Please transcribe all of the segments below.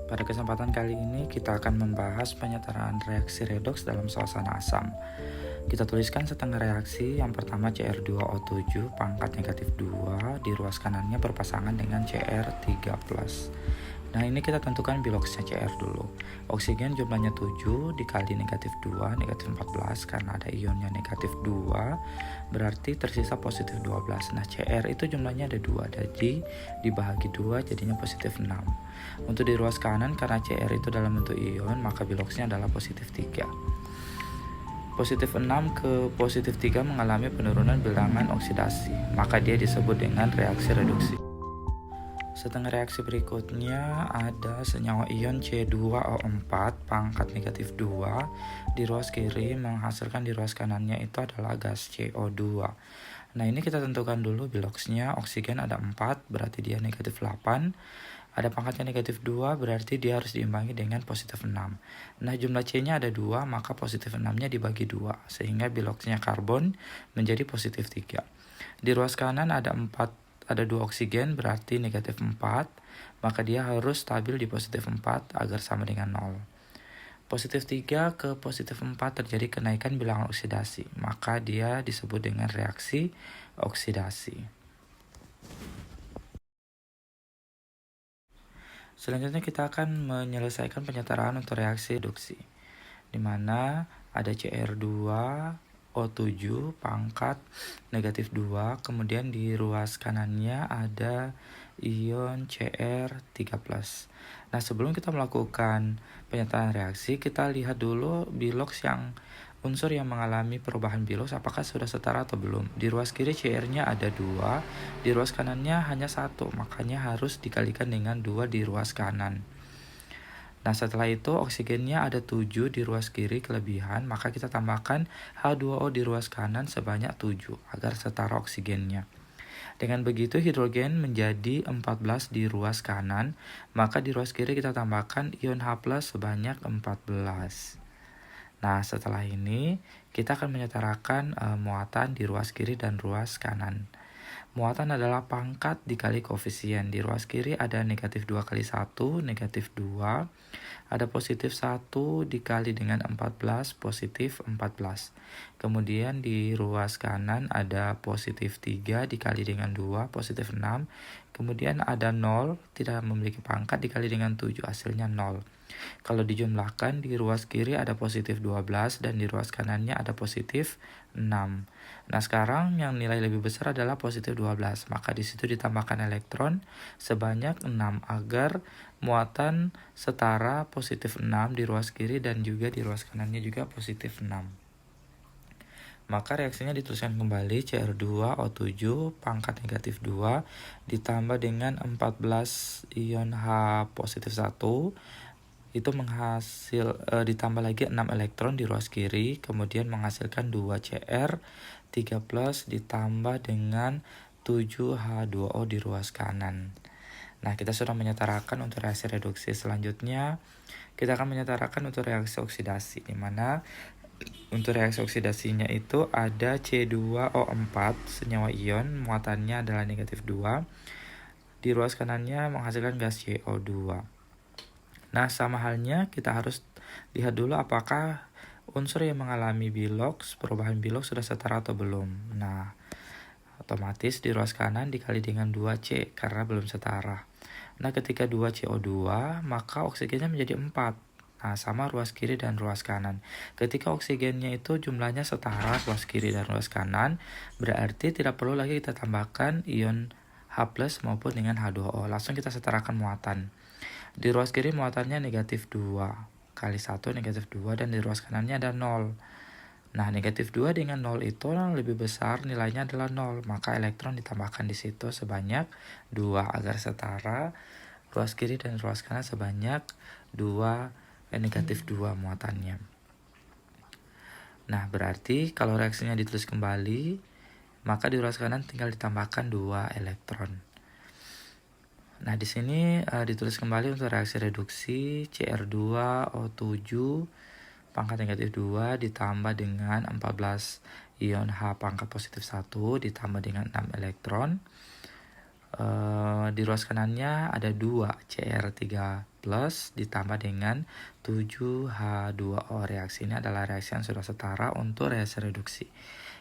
Pada kesempatan kali ini kita akan membahas penyetaraan reaksi redoks dalam suasana asam. Kita tuliskan setengah reaksi. Yang pertama Cr2O7 pangkat negatif 2 di ruas kanannya berpasangan dengan Cr3+. Nah, ini kita tentukan biloksnya Cr dulu. Oksigen jumlahnya 7 dikali negatif 2, negatif 14, karena ada ionnya negatif 2, berarti tersisa positif 12. Nah, Cr itu jumlahnya ada 2, jadi dibagi 2 jadinya positif 6. Untuk di ruas kanan, karena Cr itu dalam bentuk ion, maka biloksnya adalah positif 3. Positif 6 ke positif 3 mengalami penurunan bilangan oksidasi, maka dia disebut dengan reaksi reduksi. Setengah reaksi berikutnya ada senyawa ion C2O4 pangkat negatif 2 di ruas kiri menghasilkan di ruas kanannya itu adalah gas CO2. Nah, ini kita tentukan dulu biloksnya. Oksigen ada 4, berarti dia negatif 8. Ada pangkatnya negatif 2, berarti dia harus diimbangi dengan positif 6. Nah, jumlah C-nya ada 2, maka positif 6-nya dibagi 2, sehingga biloksnya karbon menjadi positif 3. Di ruas kanan ada 2 oksigen, berarti negatif 4, maka dia harus stabil di positif 4 agar sama dengan 0. Positif 3 ke positif 4 terjadi kenaikan bilangan oksidasi, maka dia disebut dengan reaksi oksidasi. Selanjutnya kita akan menyelesaikan penyetaraan untuk reaksi reduksi, di mana ada Cr2O7 pangkat negatif 2, kemudian di ruas kanannya ada ion Cr3+. Nah, sebelum kita melakukan penyetaraan reaksi, kita lihat dulu biloks unsur yang mengalami perubahan biloks apakah sudah setara atau belum. Di ruas kiri Cr-nya ada 2, di ruas kanannya hanya 1, makanya harus dikalikan dengan 2 di ruas kanan. Nah, setelah itu oksigennya ada 7 di ruas kiri kelebihan, maka kita tambahkan H2O di ruas kanan sebanyak 7 agar setara oksigennya. Dengan begitu hidrogen menjadi 14 di ruas kanan, maka di ruas kiri kita tambahkan ion H+ sebanyak 14. Nah, setelah ini kita akan menyetarakan muatan di ruas kiri dan ruas kanan. Muatan adalah pangkat dikali koefisien. Di ruas kiri ada negatif 2 kali 1, negatif 2. Ada positif 1 dikali dengan 14, positif 14. Kemudian di ruas kanan ada positif 3 dikali dengan 2, positif 6. Kemudian ada 0, tidak memiliki pangkat, dikali dengan 7, hasilnya 0. Kalau dijumlahkan, di ruas kiri ada positif 12 dan di ruas kanannya ada positif 6. Nah, sekarang yang nilai lebih besar adalah positif 12, maka di situ ditambahkan elektron sebanyak 6 agar muatan setara positif 6 di ruas kiri dan juga di ruas kanannya juga positif 6. Maka reaksinya dituliskan kembali Cr2O7 pangkat negatif 2 ditambah dengan 14 ion H positif 1 itu ditambah lagi 6 elektron di ruas kiri, kemudian menghasilkan 2 Cr3+ ditambah dengan 7 H2O di ruas kanan. Nah, kita sudah menyetarakan untuk reaksi reduksi. Selanjutnya kita akan menyetarakan untuk reaksi oksidasi, di mana untuk reaksi oksidasinya itu ada C2O4 senyawa ion, muatannya adalah negatif 2. Di ruas kanannya menghasilkan gas CO2. Nah, sama halnya kita harus lihat dulu apakah unsur yang mengalami perubahan biloks sudah setara atau belum. Nah, otomatis di ruas kanan dikali dengan 2C karena belum setara. Nah, ketika 2CO2, maka oksigennya menjadi 4. Nah, sama ruas kiri dan ruas kanan. Ketika oksigennya itu jumlahnya setara ruas kiri dan ruas kanan, berarti tidak perlu lagi kita tambahkan ion H+ maupun dengan H2O. Langsung kita setarakan muatan. Di ruas kiri muatannya negatif 2 kali 1 negatif 2 dan di ruas kanannya ada 0. Nah, negatif 2 dengan 0 itu lebih besar, nilainya adalah 0, maka elektron ditambahkan di situ sebanyak 2 agar setara ruas kiri dan ruas kanan sebanyak negatif 2 muatannya. Nah, berarti kalau reaksinya ditulis kembali, maka di ruas kanan tinggal ditambahkan 2 elektron. Nah, di sini ditulis kembali untuk reaksi reduksi Cr2O7 pangkat negatif 2 ditambah dengan 14 ion H pangkat positif 1 ditambah dengan 6 elektron. Di ruas kanannya ada 2 Cr3 plus ditambah dengan 7H2O. Reaksi ini adalah reaksi yang sudah setara untuk reaksi reduksi.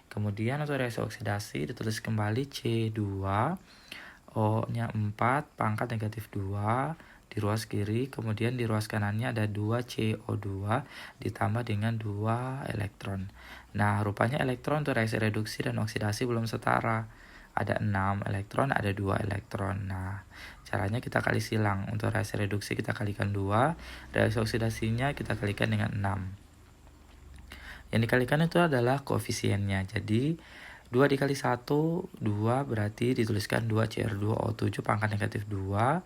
Kemudian untuk reaksi oksidasi ditulis kembali C2, O-nya 4 pangkat negatif 2 di ruas kiri, kemudian di ruas kanannya ada 2 CO2 ditambah dengan 2 elektron. Nah, rupanya elektron untuk reaksi reduksi dan oksidasi belum setara. Ada 6 elektron, ada 2 elektron. Nah, caranya kita kali silang. Untuk reaksi reduksi kita kalikan 2, reaksi oksidasinya kita kalikan dengan 6. Yang dikalikan itu adalah koefisiennya. Jadi 2 dikali 1, 2 berarti dituliskan 2 Cr2O7 pangkat negatif 2.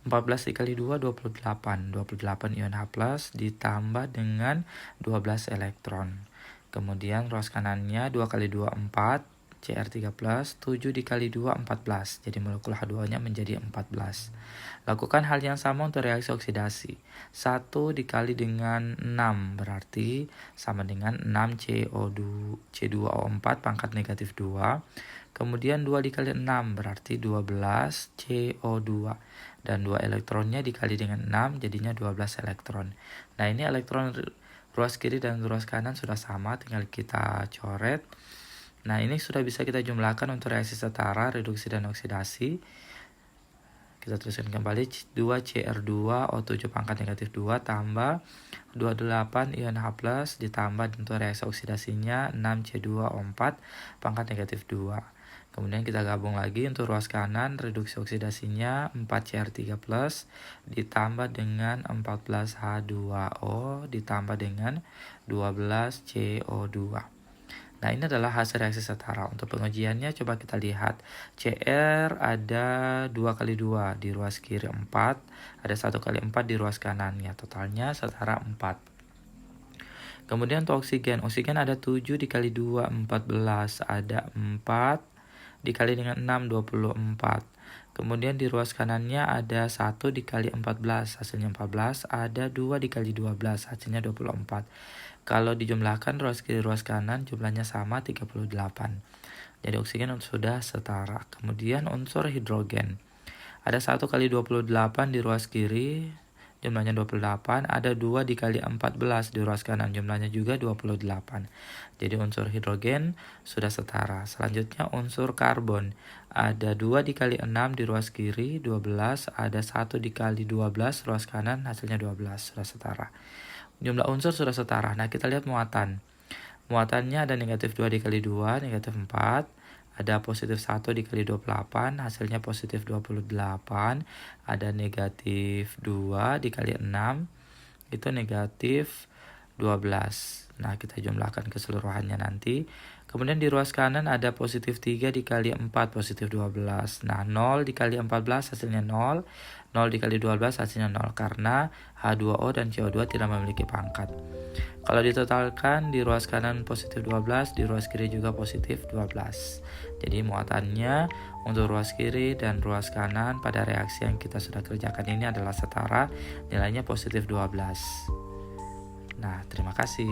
14 dikali 2, 28. 28 ion H+, ditambah dengan 12 elektron. Kemudian ruas kanannya 2 kali 2, 4. Cr3+, 7 dikali 2, 14. Jadi molekul H2-nya menjadi 14. Lakukan hal yang sama untuk reaksi oksidasi. 1 dikali dengan 6 berarti sama dengan 6 C2O4 pangkat negatif 2. Kemudian 2 dikali 6 berarti 12 CO2. Dan 2 elektronnya dikali dengan 6 jadinya 12 elektron. Nah, ini elektron ruas kiri dan ruas kanan sudah sama, tinggal kita coret. Nah, ini sudah bisa kita jumlahkan untuk reaksi setara, reduksi dan oksidasi. Kita tuliskan kembali 2 Cr2O7 pangkat negatif 2 tambah 28 ion H+ ditambah untuk reaksi oksidasinya 6 C2O4 pangkat negatif 2. Kemudian kita gabung lagi untuk ruas kanan, reduksi oksidasinya 4 Cr3+ ditambah dengan 14 H2O ditambah dengan 12 CO2. Nah, ini adalah hasil reaksi setara. Untuk pengujiannya coba kita lihat. Cr ada 2 kali 2 di ruas kiri 4, ada 1 kali 4 di ruas kanannya. Totalnya setara 4. Kemudian untuk oksigen ada 7 dikali 2, 14, ada 4 dikali dengan 6, 24. Kemudian di ruas kanannya ada 1 dikali 14, hasilnya 14, ada 2 dikali 12, hasilnya 24. Kalau dijumlahkan ruas kiri ruas kanan jumlahnya sama 38. Jadi oksigen sudah setara. Kemudian unsur hidrogen. Ada 1 kali 28 di ruas kiri, jumlahnya 28. Ada 2 dikali 14 di ruas kanan, jumlahnya juga 28. Jadi unsur hidrogen sudah setara. Selanjutnya unsur karbon. Ada 2 dikali 6 di ruas kiri, 12. Ada 1 dikali 12 ruas kanan, hasilnya 12. Sudah setara. Jumlah unsur sudah setara. Nah, kita lihat muatan. Muatannya ada negatif 2 dikali 2, negatif 4. Ada positif 1 dikali 28, hasilnya positif 28. Ada negatif 2 dikali 6, itu negatif 12. Nah, kita jumlahkan keseluruhannya nanti. Kemudian di ruas kanan ada positif 3 dikali 4, positif 12. Nah, 0 dikali 14 hasilnya 0. 0 dikali 12 hasilnya 0 karena H2O dan CO2 tidak memiliki pangkat. Kalau ditotalkan di ruas kanan positif 12, di ruas kiri juga positif 12. Jadi muatannya untuk ruas kiri dan ruas kanan pada reaksi yang kita sudah kerjakan ini adalah setara, nilainya positif 12. Nah, terima kasih.